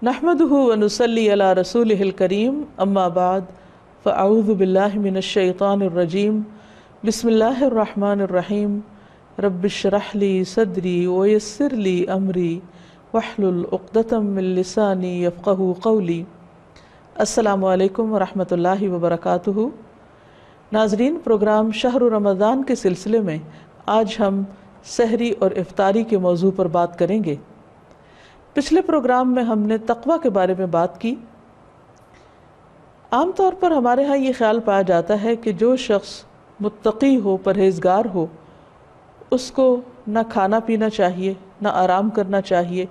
نحمدہ ونصلی علی رسولہ الکریم اما بعد فاعوذ باللہ من الشیطان الرجیم بسم اللہ الرحمن الرحیم رب اشرح لی صدری ویسر لی امری واحلل عقدۃ من لسانی یفقہوا قولی۔ السلام علیکم ورحمۃ اللہ وبرکاتہ۔ ناظرین، پروگرام شہر رمضان کے سلسلے میں آج ہم سحری اور افطاری کے موضوع پر بات کریں گے۔ پچھلے پروگرام میں ہم نے تقوی کے بارے میں بات کی۔ عام طور پر ہمارے ہاں یہ خیال پایا جاتا ہے کہ جو شخص متقی ہو، پرہیزگار ہو، اس کو نہ کھانا پینا چاہیے، نہ آرام کرنا چاہیے،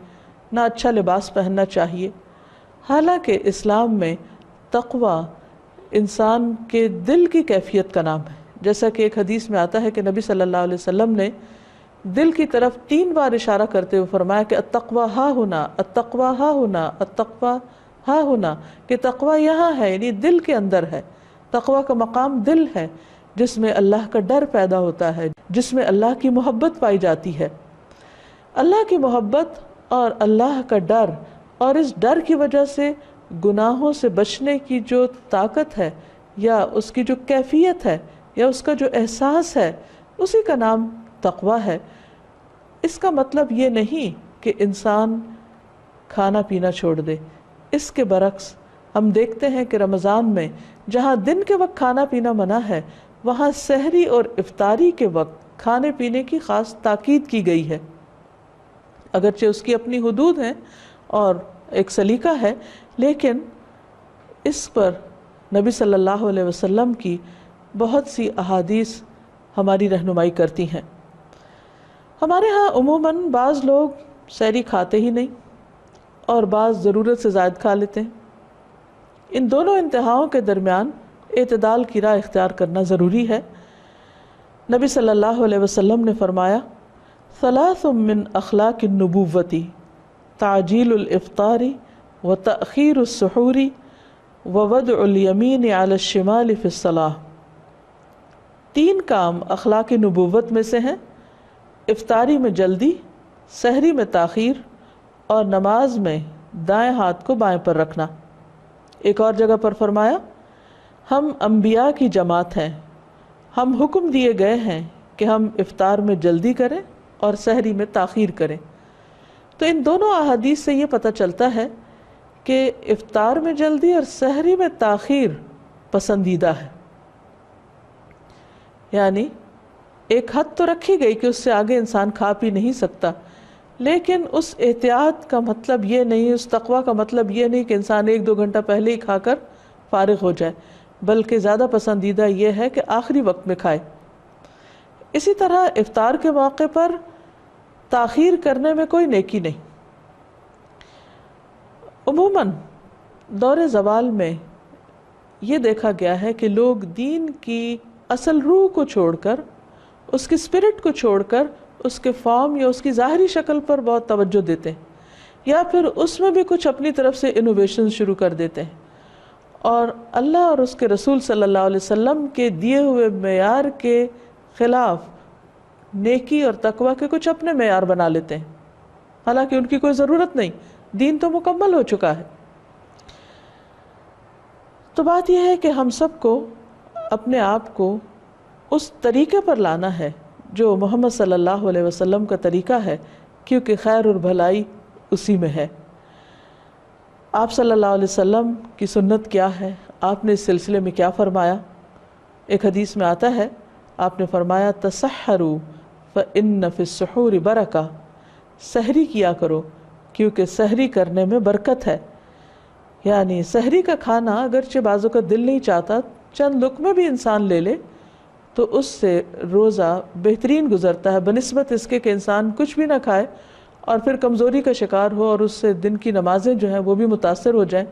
نہ اچھا لباس پہننا چاہیے۔ حالانکہ اسلام میں تقوی انسان کے دل کی کیفیت کا نام ہے۔ جیسا کہ ایک حدیث میں آتا ہے کہ نبی صلی اللہ علیہ وسلم نے دل کی طرف 3 بار اشارہ کرتے ہوئے فرمایا کہ التقوی ہا ہونا، التقوی ہا ہونا، التقوی ہا ہونا، کہ تقوی یہاں ہے، یعنی دل کے اندر ہے۔ تقوی کا مقام دل ہے، جس میں اللہ کا ڈر پیدا ہوتا ہے، جس میں اللہ کی محبت پائی جاتی ہے۔ اللہ کی محبت اور اللہ کا ڈر، اور اس ڈر کی وجہ سے گناہوں سے بچنے کی جو طاقت ہے، یا اس کی جو کیفیت ہے، یا اس کا جو احساس ہے، اسی کا نام تقوی ہے۔ اس کا مطلب یہ نہیں کہ انسان کھانا پینا چھوڑ دے۔ اس کے برعکس ہم دیکھتے ہیں کہ رمضان میں جہاں دن کے وقت کھانا پینا منع ہے، وہاں سحری اور افطاری کے وقت کھانے پینے کی خاص تاکید کی گئی ہے۔ اگرچہ اس کی اپنی حدود ہیں اور ایک سلیقہ ہے، لیکن اس پر نبی صلی اللہ علیہ وسلم کی بہت سی احادیث ہماری رہنمائی کرتی ہیں۔ ہمارے ہاں عموماً بعض لوگ سحری کھاتے ہی نہیں، اور بعض ضرورت سے زائد کھا لیتے ہیں۔ ان دونوں انتہاؤں کے درمیان اعتدال کی راہ اختیار کرنا ضروری ہے۔ نبی صلی اللہ علیہ وسلم نے فرمایا، ثلاث من اخلاق النبوۃ تعجیل الافطار وتأخیر السحور ووضع الیمین علی الشمال فی الصلاۃ۔ 3 کام اخلاق نبوت میں سے ہیں: افطاری میں جلدی، سحری میں تاخیر، اور نماز میں دائیں ہاتھ کو بائیں پر رکھنا۔ ایک اور جگہ پر فرمایا، ہم انبیاء کی جماعت ہیں، ہم حکم دیے گئے ہیں کہ ہم افطار میں جلدی کریں اور سحری میں تاخیر کریں۔ تو ان دونوں احادیث سے یہ پتہ چلتا ہے کہ افطار میں جلدی اور سحری میں تاخیر پسندیدہ ہے۔ یعنی ایک حد تو رکھی گئی کہ اس سے آگے انسان کھا پی نہیں سکتا، لیکن اس احتیاط کا مطلب یہ نہیں، اس تقوی کا مطلب یہ نہیں کہ انسان 1-2 گھنٹہ پہلے ہی کھا کر فارغ ہو جائے، بلکہ زیادہ پسندیدہ یہ ہے کہ آخری وقت میں کھائے۔ اسی طرح افطار کے موقع پر تاخیر کرنے میں کوئی نیکی نہیں۔ عموماً دور زوال میں یہ دیکھا گیا ہے کہ لوگ دین کی اصل روح کو چھوڑ کر، اس کی اسپرٹ کو چھوڑ کر، اس کے فارم یا اس کی ظاہری شکل پر بہت توجہ دیتے ہیں، یا پھر اس میں بھی کچھ اپنی طرف سے انوویشن شروع کر دیتے ہیں، اور اللہ اور اس کے رسول صلی اللہ علیہ وسلم کے دیے ہوئے معیار کے خلاف نیکی اور تقوی کے کچھ اپنے معیار بنا لیتے ہیں، حالانکہ ان کی کوئی ضرورت نہیں، دین تو مکمل ہو چکا ہے۔ تو بات یہ ہے کہ ہم سب کو اپنے آپ کو اس طریقے پر لانا ہے جو محمد صلی اللہ علیہ وسلم کا طریقہ ہے، کیونکہ خیر اور بھلائی اسی میں ہے۔ آپ صلی اللہ علیہ وسلم کی سنت کیا ہے؟ آپ نے اس سلسلے میں کیا فرمایا؟ ایک حدیث میں آتا ہے، آپ نے فرمایا، تسحروا فإن فی السحور برکہ، سحری کیا کرو کیونکہ سحری کرنے میں برکت ہے۔ یعنی سحری کا کھانا اگرچہ بعضوں کا دل نہیں چاہتا، چند لقمے بھی انسان لے لے تو اس سے روزہ بہترین گزرتا ہے، بنسبت اس کے کہ انسان کچھ بھی نہ کھائے اور پھر کمزوری کا شکار ہو، اور اس سے دن کی نمازیں جو ہیں وہ بھی متاثر ہو جائیں،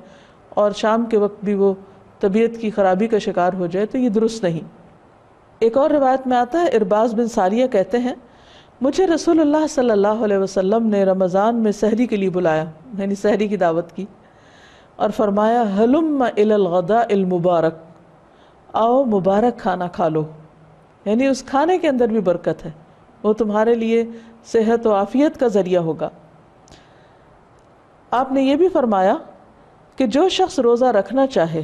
اور شام کے وقت بھی وہ طبیعت کی خرابی کا شکار ہو جائے، تو یہ درست نہیں۔ ایک اور روایت میں آتا ہے، ارباز بن ساریہ کہتے ہیں، مجھے رسول اللہ صلی اللہ علیہ وسلم نے رمضان میں سحری کے لیے بلایا، یعنی سحری کی دعوت کی، اور فرمایا، ہلم الی الغداء المبارک، آؤ مبارک کھانا کھا لو، یعنی اس کھانے کے اندر بھی برکت ہے، وہ تمہارے لیے صحت و عافیت کا ذریعہ ہوگا۔ آپ نے یہ بھی فرمایا کہ جو شخص روزہ رکھنا چاہے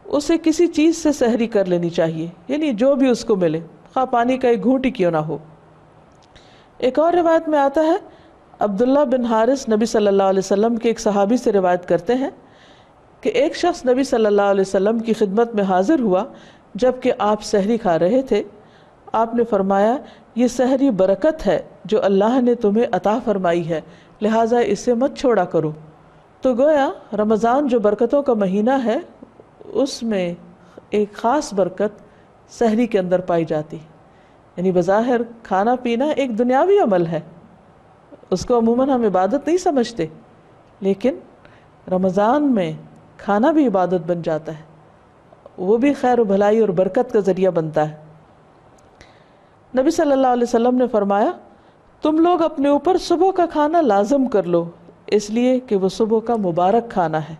اسے کسی چیز سے سحری کر لینی چاہیے، یعنی جو بھی اس کو ملے، خواہ پانی کا ایک گھونٹ ہی کیوں نہ ہو۔ ایک اور روایت میں آتا ہے، عبداللہ بن حارث نبی صلی اللہ علیہ وسلم کے ایک صحابی سے روایت کرتے ہیں کہ ایک شخص نبی صلی اللہ علیہ وسلم کی خدمت میں حاضر ہوا جب کہ آپ سحری کھا رہے تھے۔ آپ نے فرمایا، یہ سحری برکت ہے جو اللہ نے تمہیں عطا فرمائی ہے، لہٰذا اسے مت چھوڑا کرو۔ تو گویا رمضان جو برکتوں کا مہینہ ہے، اس میں ایک خاص برکت سحری کے اندر پائی جاتی، یعنی بظاہر کھانا پینا ایک دنیاوی عمل ہے، اس کو عموماً ہم عبادت نہیں سمجھتے، لیکن رمضان میں کھانا بھی عبادت بن جاتا ہے، وہ بھی خیر و بھلائی اور برکت کا ذریعہ بنتا ہے۔ نبی صلی اللہ علیہ وسلم نے فرمایا، تم لوگ اپنے اوپر صبح کا کھانا لازم کر لو، اس لیے کہ وہ صبح کا مبارک کھانا ہے۔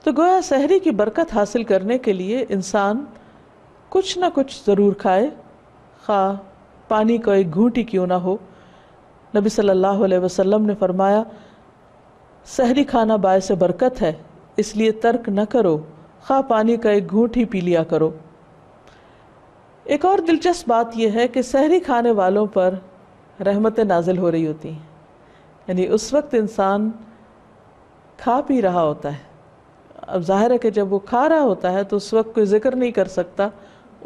تو گویا سحری کی برکت حاصل کرنے کے لیے انسان کچھ نہ کچھ ضرور کھائے، خواہ پانی کا ایک گھونٹ ہی کیوں نہ ہو۔ نبی صلی اللہ علیہ وسلم نے فرمایا، سحری کھانا باعث برکت ہے، اس لیے ترک نہ کرو، خواہ پانی کا ایک گھونٹ ہی پی لیا کرو۔ ایک اور دلچسپ بات یہ ہے کہ سحری کھانے والوں پر رحمتیں نازل ہو رہی ہوتی ہیں، یعنی اس وقت انسان کھا پی رہا ہوتا ہے۔ اب ظاہر ہے کہ جب وہ کھا رہا ہوتا ہے تو اس وقت کوئی ذکر نہیں کر سکتا،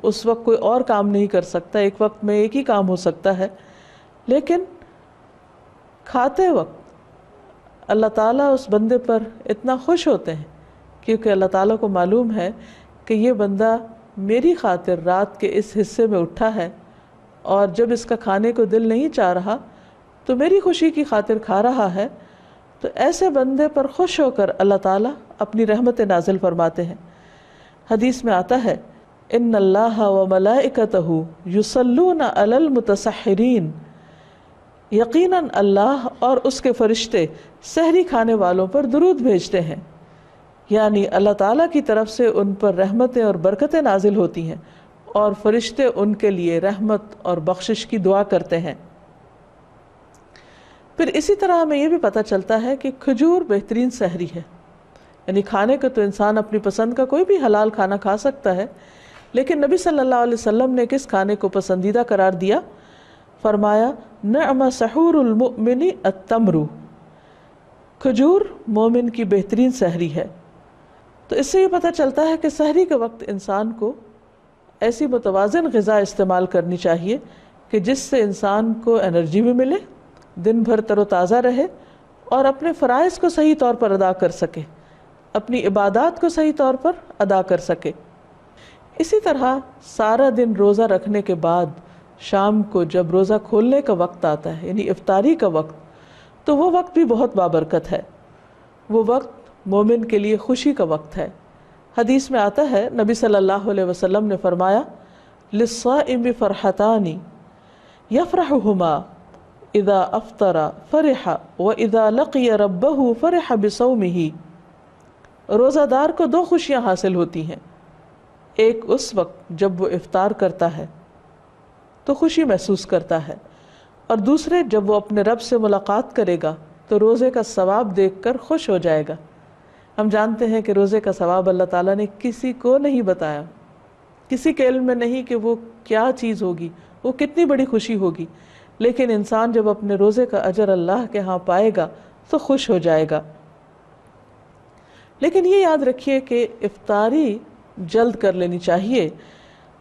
اس وقت کوئی اور کام نہیں کر سکتا، ایک وقت میں ایک ہی کام ہو سکتا ہے، لیکن کھاتے وقت اللہ تعالیٰ اس بندے پر اتنا خوش ہوتے ہیں، کیونکہ اللہ تعالیٰ کو معلوم ہے کہ یہ بندہ میری خاطر رات کے اس حصے میں اٹھا ہے، اور جب اس کا کھانے کو دل نہیں چاہ رہا تو میری خوشی کی خاطر کھا رہا ہے، تو ایسے بندے پر خوش ہو کر اللہ تعالیٰ اپنی رحمت نازل فرماتے ہیں۔ حدیث میں آتا ہے، ان اللہ وملائکتہ یصلون علی المتسحرین، یقیناً اللہ اور اس کے فرشتے سحری کھانے والوں پر درود بھیجتے ہیں، یعنی اللہ تعالیٰ کی طرف سے ان پر رحمتیں اور برکتیں نازل ہوتی ہیں، اور فرشتے ان کے لیے رحمت اور بخشش کی دعا کرتے ہیں۔ پھر اسی طرح ہمیں یہ بھی پتہ چلتا ہے کہ کھجور بہترین سحری ہے، یعنی کھانے کو تو انسان اپنی پسند کا کوئی بھی حلال کھانا کھا سکتا ہے، لیکن نبی صلی اللہ علیہ وسلم نے کس کھانے کو پسندیدہ قرار دیا؟ فرمایا، نعم سحور المؤمن التمر، کھجور مومن کی بہترین سحری ہے۔ تو اس سے یہ پتہ چلتا ہے کہ سحری کے وقت انسان کو ایسی متوازن غذا استعمال کرنی چاہیے کہ جس سے انسان کو انرجی بھی ملے، دن بھر تر و تازہ رہے، اور اپنے فرائض کو صحیح طور پر ادا کر سکے، اپنی عبادات کو صحیح طور پر ادا کر سکے۔ اسی طرح سارا دن روزہ رکھنے کے بعد شام کو جب روزہ کھولنے کا وقت آتا ہے، یعنی افطاری کا وقت، تو وہ وقت بھی بہت بابرکت ہے، وہ وقت مومن کے لیے خوشی کا وقت ہے۔ حدیث میں آتا ہے، نبی صلی اللہ علیہ وسلم نے فرمایا، للصائم فرحتان یفرحہما اذا افطر فرح واذا لقی ربہ فرح بصومہ، روزہ دار کو دو خوشیاں حاصل ہوتی ہیں، ایک اس وقت جب وہ افطار کرتا ہے تو خوشی محسوس کرتا ہے، اور دوسرے جب وہ اپنے رب سے ملاقات کرے گا تو روزے کا ثواب دیکھ کر خوش ہو جائے گا۔ ہم جانتے ہیں کہ روزے کا ثواب اللہ تعالیٰ نے کسی کو نہیں بتایا، کسی کے علم میں نہیں کہ وہ کیا چیز ہوگی، وہ کتنی بڑی خوشی ہوگی، لیکن انسان جب اپنے روزے کا اجر اللہ کے ہاں پائے گا تو خوش ہو جائے گا۔ لیکن یہ یاد رکھیے کہ افطاری جلد کر لینی چاہیے،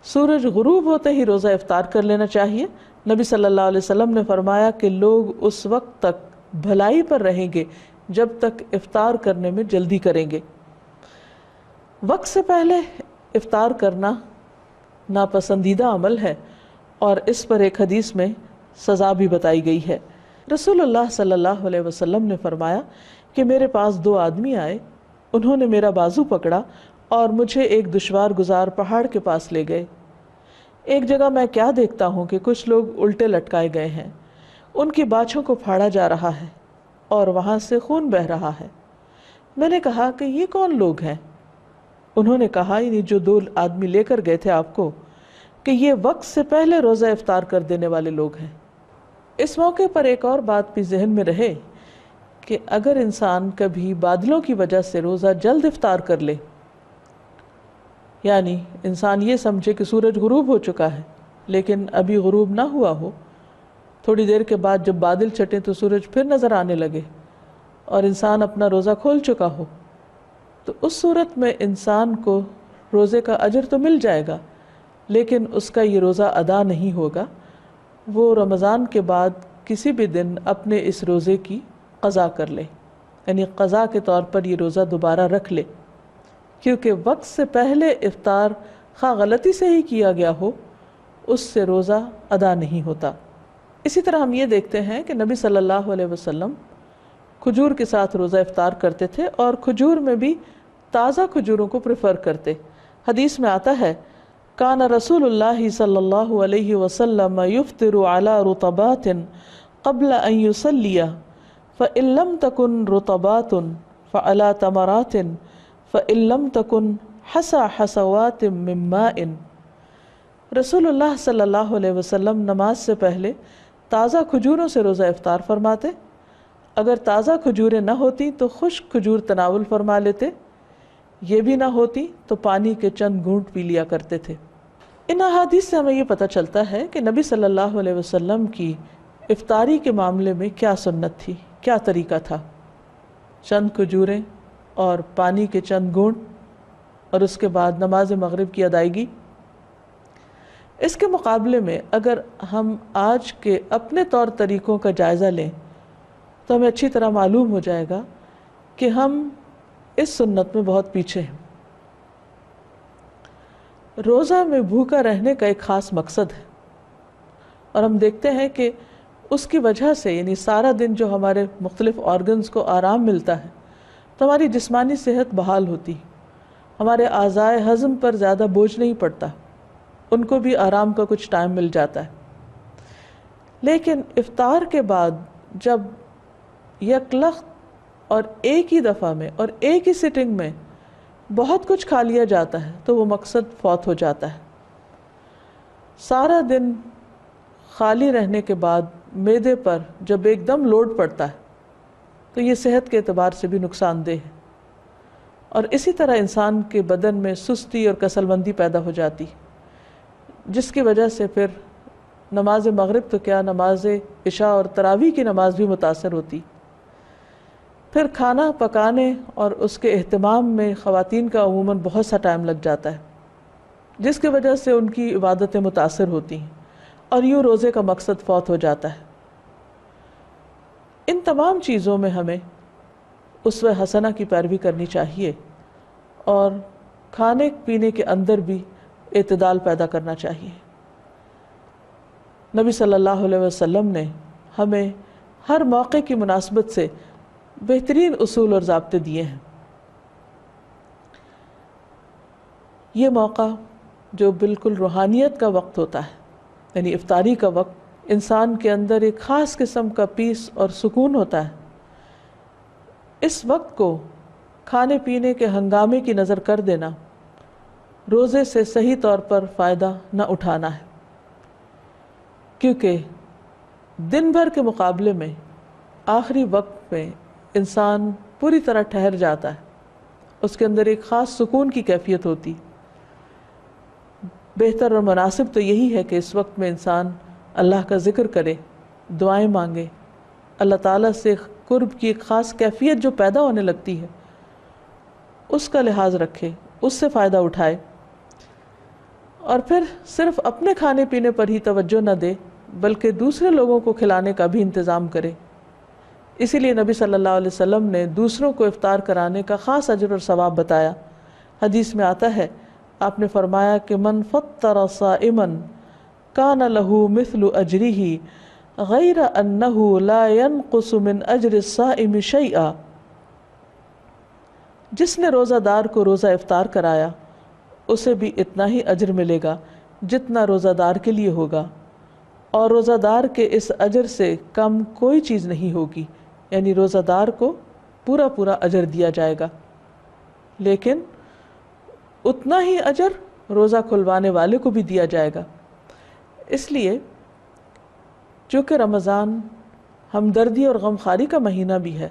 سورج غروب ہوتے ہی روزہ افطار کر لینا چاہیے۔ نبی صلی اللہ علیہ وسلم نے فرمایا کہ لوگ اس وقت تک بھلائی پر رہیں گے جب تک افطار کرنے میں جلدی کریں گے۔ وقت سے پہلے افطار کرنا ناپسندیدہ عمل ہے، اور اس پر ایک حدیث میں سزا بھی بتائی گئی ہے۔ رسول اللہ صلی اللہ علیہ وسلم نے فرمایا کہ میرے پاس دو آدمی آئے، انہوں نے میرا بازو پکڑا اور مجھے ایک دشوار گزار پہاڑ کے پاس لے گئے۔ ایک جگہ میں کیا دیکھتا ہوں کہ کچھ لوگ الٹے لٹکائے گئے ہیں، ان کی باچھوں کو پھاڑا جا رہا ہے اور وہاں سے خون بہہ رہا ہے۔ میں نے کہا کہ یہ کون لوگ ہیں؟ انہوں نے کہا، یعنی جو دو آدمی لے کر گئے تھے آپ کو، کہ یہ وقت سے پہلے روزہ افطار کر دینے والے لوگ ہیں۔ اس موقع پر ایک اور بات بھی ذہن میں رہے کہ اگر انسان کبھی بادلوں کی وجہ سے روزہ جلد افطار کر لے، یعنی انسان یہ سمجھے کہ سورج غروب ہو چکا ہے لیکن ابھی غروب نہ ہوا ہو، تھوڑی دیر کے بعد جب بادل چھٹیں تو سورج پھر نظر آنے لگے اور انسان اپنا روزہ کھول چکا ہو، تو اس صورت میں انسان کو روزے کا اجر تو مل جائے گا لیکن اس کا یہ روزہ ادا نہیں ہوگا۔ وہ رمضان کے بعد کسی بھی دن اپنے اس روزے کی قضا کر لے، یعنی قضا کے طور پر یہ روزہ دوبارہ رکھ لے، کیونکہ وقت سے پہلے افطار خواہ غلطی سے ہی کیا گیا ہو اس سے روزہ ادا نہیں ہوتا۔ اسی طرح ہم یہ دیکھتے ہیں کہ نبی صلی اللہ علیہ وسلم کھجور کے ساتھ روزہ افطار کرتے تھے اور کھجور میں بھی تازہ کھجوروں کو پریفر کرتے۔ حدیث میں آتا ہے کان رسول اللہ صلی اللہ علیہ وسلم یفطر علی رطبات قبل ان یصلی فإن لم تکن رطبات فعلی تمرات فإن لم تکن حسا حسوات من ماء۔ رسول اللہ صلی اللہ علیہ وسلم نماز سے پہلے تازہ کھجوروں سے روزہ افطار فرماتے، اگر تازہ کھجوریں نہ ہوتی تو خشک کھجور تناول فرما لیتے، یہ بھی نہ ہوتی تو پانی کے چند گھونٹ پی لیا کرتے تھے۔ ان احادیث سے ہمیں یہ پتہ چلتا ہے کہ نبی صلی اللہ علیہ وسلم کی افطاری کے معاملے میں کیا سنت تھی، کیا طریقہ تھا۔ چند کھجوریں اور پانی کے چند گھونٹ اور اس کے بعد نماز مغرب کی ادائیگی۔ اس کے مقابلے میں اگر ہم آج کے اپنے طور طریقوں کا جائزہ لیں تو ہمیں اچھی طرح معلوم ہو جائے گا کہ ہم اس سنت میں بہت پیچھے ہیں۔ روزہ میں بھوکا رہنے کا ایک خاص مقصد ہے اور ہم دیکھتے ہیں کہ اس کی وجہ سے یعنی سارا دن جو ہمارے مختلف آرگنز کو آرام ملتا ہے تو ہماری جسمانی صحت بحال ہوتی، ہمارے اعضائے ہضم پر زیادہ بوجھ نہیں پڑتا، ان کو بھی آرام کا کچھ ٹائم مل جاتا ہے۔ لیکن افطار کے بعد جب یکلخت اور ایک ہی دفعہ میں اور ایک ہی سٹنگ میں بہت کچھ کھا لیا جاتا ہے تو وہ مقصد فوت ہو جاتا ہے۔ سارا دن خالی رہنے کے بعد معدے پر جب ایک دم لوڈ پڑتا ہے تو یہ صحت کے اعتبار سے بھی نقصان دہ ہے، اور اسی طرح انسان کے بدن میں سستی اور کسل مندی پیدا ہو جاتی، جس کی وجہ سے پھر نماز مغرب تو کیا نماز عشاء اور تراویح کی نماز بھی متاثر ہوتی۔ پھر کھانا پکانے اور اس کے اہتمام میں خواتین کا عموماً بہت سا ٹائم لگ جاتا ہے، جس کی وجہ سے ان کی عبادتیں متاثر ہوتی ہیں اور یوں روزے کا مقصد فوت ہو جاتا ہے۔ ان تمام چیزوں میں ہمیں اسوہ حسنہ کی پیروی کرنی چاہیے اور کھانے پینے کے اندر بھی اعتدال پیدا کرنا چاہیے۔ نبی صلی اللہ علیہ وسلم نے ہمیں ہر موقع کی مناسبت سے بہترین اصول اور ضابطے دیے ہیں۔ یہ موقع جو بالکل روحانیت کا وقت ہوتا ہے، یعنی افطاری کا وقت، انسان کے اندر ایک خاص قسم کا پیس اور سکون ہوتا ہے۔ اس وقت کو کھانے پینے کے ہنگامے کی نظر کر دینا، روزے سے صحیح طور پر فائدہ نہ اٹھانا ہے، کیونکہ دن بھر کے مقابلے میں آخری وقت میں انسان پوری طرح ٹھہر جاتا ہے، اس کے اندر ایک خاص سکون کی کیفیت ہوتی۔ بہتر اور مناسب تو یہی ہے کہ اس وقت میں انسان اللہ کا ذکر کرے، دعائیں مانگے، اللہ تعالیٰ سے قرب کی ایک خاص کیفیت جو پیدا ہونے لگتی ہے اس کا لحاظ رکھے، اس سے فائدہ اٹھائے، اور پھر صرف اپنے کھانے پینے پر ہی توجہ نہ دے بلکہ دوسرے لوگوں کو کھلانے کا بھی انتظام کرے۔ اسی لیے نبی صلی اللہ علیہ وسلم نے دوسروں کو افطار کرانے کا خاص اجر اور ثواب بتایا۔ حدیث میں آتا ہے، آپ نے فرمایا کہ من فطر صائما کان لہ مثل اجرہ غیر انہ لا ینقص من اجر الصائم شیئا۔ جس نے روزہ دار کو روزہ افطار کرایا اسے بھی اتنا ہی اجر ملے گا جتنا روزہ دار کے لیے ہوگا، اور روزہ دار کے اس اجر سے کم کوئی چیز نہیں ہوگی، یعنی روزہ دار کو پورا پورا اجر دیا جائے گا، لیکن اتنا ہی اجر روزہ کھلوانے والے کو بھی دیا جائے گا۔ اس لیے چونکہ رمضان ہمدردی اور غمخواری کا مہینہ بھی ہے،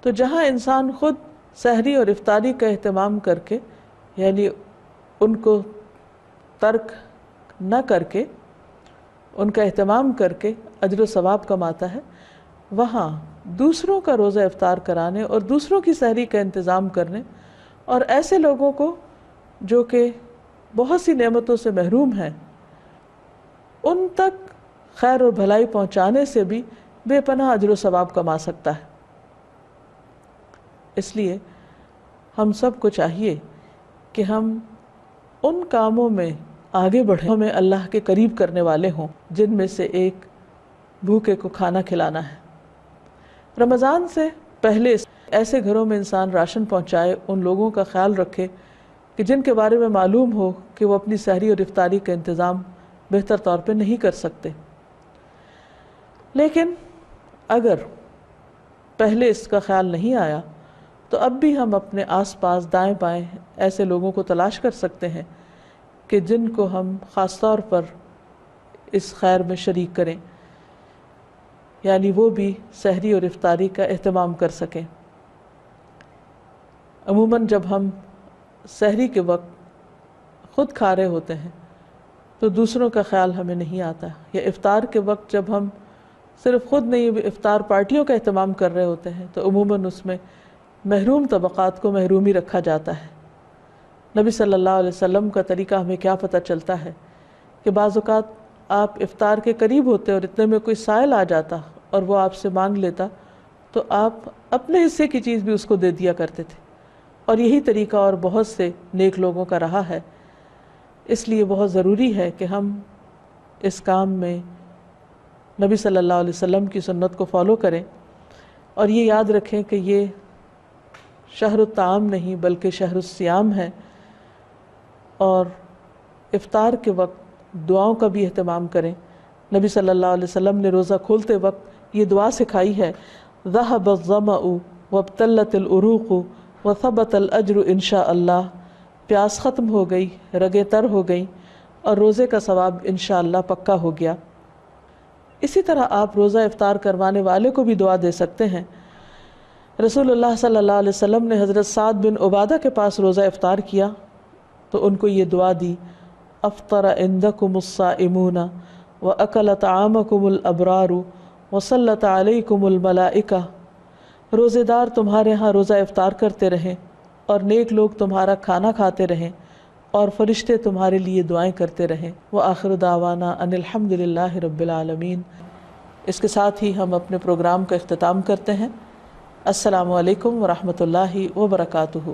تو جہاں انسان خود سحری اور افطاری کا اہتمام کر کے، یعنی ان کو ترک نہ کر کے، ان کا اہتمام کر کے اجر و ثواب کماتا ہے، وہاں دوسروں کا روزہ افطار کرانے اور دوسروں کی سحری کا انتظام کرنے اور ایسے لوگوں کو جو کہ بہت سی نعمتوں سے محروم ہیں ان تک خیر اور بھلائی پہنچانے سے بھی بے پناہ اجر و ثواب کما سکتا ہے۔ اس لیے ہم سب کو چاہیے کہ ہم ان کاموں میں آگے بڑھیں ہمیں اللہ کے قریب کرنے والے ہوں، جن میں سے ایک بھوکے کو کھانا کھلانا ہے۔ رمضان سے پہلے ایسے گھروں میں انسان راشن پہنچائے، ان لوگوں کا خیال رکھے کہ جن کے بارے میں معلوم ہو کہ وہ اپنی سحری اور افطاری کا انتظام بہتر طور پہ نہیں کر سکتے۔ لیکن اگر پہلے اس کا خیال نہیں آیا تو اب بھی ہم اپنے آس پاس دائیں بائیں ایسے لوگوں کو تلاش کر سکتے ہیں کہ جن کو ہم خاص طور پر اس خیر میں شریک کریں، یعنی وہ بھی سحری اور افطاری کا اہتمام کر سکیں۔ عموماً جب ہم سحری کے وقت خود کھا رہے ہوتے ہیں تو دوسروں کا خیال ہمیں نہیں آتا، یا افطار کے وقت جب ہم صرف خود نہیں افطار پارٹیوں کا اہتمام کر رہے ہوتے ہیں تو عموماً اس میں محروم طبقات کو محروم ہی رکھا جاتا ہے۔ نبی صلی اللہ علیہ وسلم کا طریقہ ہمیں کیا پتہ چلتا ہے کہ بعض اوقات آپ افطار کے قریب ہوتے اور اتنے میں کوئی سائل آ جاتا اور وہ آپ سے مانگ لیتا تو آپ اپنے حصے کی چیز بھی اس کو دے دیا کرتے تھے، اور یہی طریقہ اور بہت سے نیک لوگوں کا رہا ہے۔ اس لیے بہت ضروری ہے کہ ہم اس کام میں نبی صلی اللہ علیہ وسلم کی سنت کو فالو کریں، اور یہ یاد رکھیں کہ یہ شہر الطعام نہیں بلکہ شہر الصیام ہے، اور افطار کے وقت دعاؤں کا بھی اہتمام کریں۔ نبی صلی اللہ علیہ وسلم نے روزہ کھولتے وقت یہ دعا سکھائی ہے، ذهب الظمأ وابتلت العروق وثبت الاجر انشاء اللہ، پیاس ختم ہو گئی، رگیں تر ہو گئیں، اور روزے کا ثواب انشاءاللہ پکا ہو گیا۔ اسی طرح آپ روزہ افطار کروانے والے کو بھی دعا دے سکتے ہیں۔ رسول اللہ صلی اللہ علیہ وسلم نے حضرت سعد بن عبادہ کے پاس روزہ افطار کیا تو ان کو یہ دعا دی، افطر عندکم الصائمون واکل طعامکم الابرار وصلت علیکم الملائکہ، روزے دار تمہارے ہاں روزہ افطار کرتے رہیں اور نیک لوگ تمہارا کھانا کھاتے رہیں اور فرشتے تمہارے لیے دعائیں کرتے رہیں۔ وآخر دعوانا ان الحمد للہ رب العالمین۔ اس کے ساتھ ہی ہم اپنے پروگرام کا اختتام کرتے ہیں۔ السلام علیکم ورحمۃ اللہ وبرکاتہ۔